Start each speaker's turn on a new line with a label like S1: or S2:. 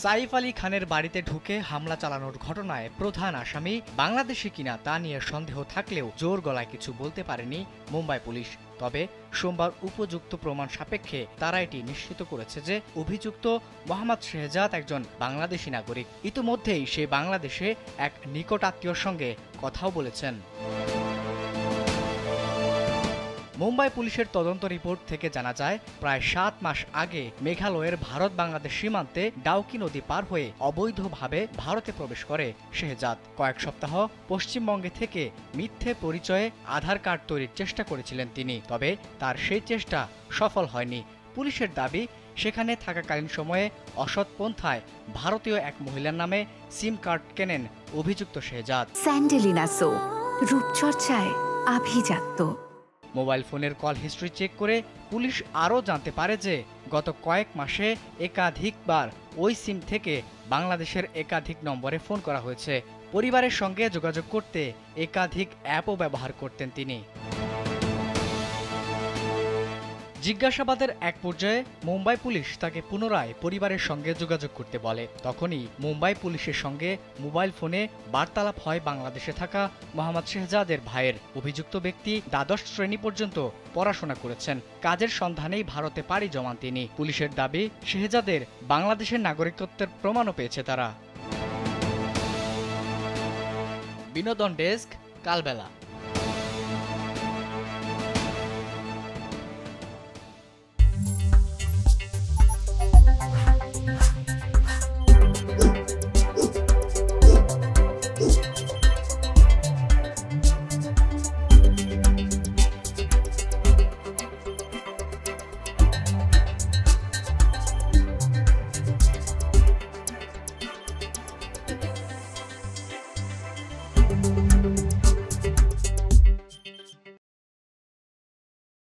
S1: সাইফ আলী খানের বাড়িতে ঢুকে হামলা চালানোর ঘটনায় প্রধান আসামি বাংলাদেশি কিনা তা নিয়ে সন্দেহ থাকলেও জোর গলায় কিছু বলতে পারেনি মুম্বাই পুলিশ। তবে সোমবার উপযুক্ত প্রমাণ সাপেক্ষে তারা এটি নিশ্চিত করেছে যে অভিযুক্ত মোহাম্মদ শেহজাদ একজন বাংলাদেশি নাগরিক। ইতিমধ্যেই সে বাংলাদেশে এক নিকট আত্মীয়র সঙ্গে কথাও বলেছেন। মুম্বাই পুলিশের তদন্ত রিপোর্ট থেকে জানা যায়, প্রায় ৭ মাস আগে মেঘালয়ের ভারত বাংলাদেশ সীমান্তে ডাউকি নদী পার হয়ে অবৈধভাবে ভারতে প্রবেশ করে শেহজাদ। কয়েক সপ্তাহ পশ্চিমবঙ্গে থেকে মিথ্যে পরিচয়ে আধার কার্ড তৈরির চেষ্টা করেছিলেন তিনি। তবে তার সেই চেষ্টা সফল হয়নি। পুলিশের দাবি, সেখানে থাকাকালীন সময়ে অসৎ পন্থায় ভারতীয় এক মহিলার নামে সিম কার্ড কেনেন অভিযুক্ত শেহজাদ।
S2: স্যান্ডেলিনা সো, রূপচর্চায় আভিজাত্য।
S1: মোবাইল ফোনের কল হিস্ট্রি চেক করে পুলিশ আরও জানতে পারে যে গত কয়েক মাসে একাধিকবার ওই সিম থেকে বাংলাদেশের একাধিক নম্বরে ফোন করা হয়েছে। পরিবারের সঙ্গে যোগাযোগ করতে একাধিক অ্যাপও ব্যবহার করতেন তিনি। জিজ্ঞাসাবাদের এক পর্যায়ে মুম্বাই পুলিশ তাকে পুনরায় পরিবারের সঙ্গে যোগাযোগ করতে বলে। তখনই মুম্বাই পুলিশের সঙ্গে মোবাইল ফোনে বার্তালাপ হয় বাংলাদেশে থাকা মোহাম্মদ শেহজাদের ভাইয়ের। অভিযুক্ত ব্যক্তি দ্বাদশ শ্রেণী পর্যন্ত পড়াশোনা করেছেন। কাজের সন্ধানেই ভারতে পাড়ি জমান তিনি। পুলিশের দাবি, শেহজাদের বাংলাদেশের নাগরিকত্বের প্রমাণও পেয়েছে তারা। বিনোদন ডেস্ক, কালবেলা।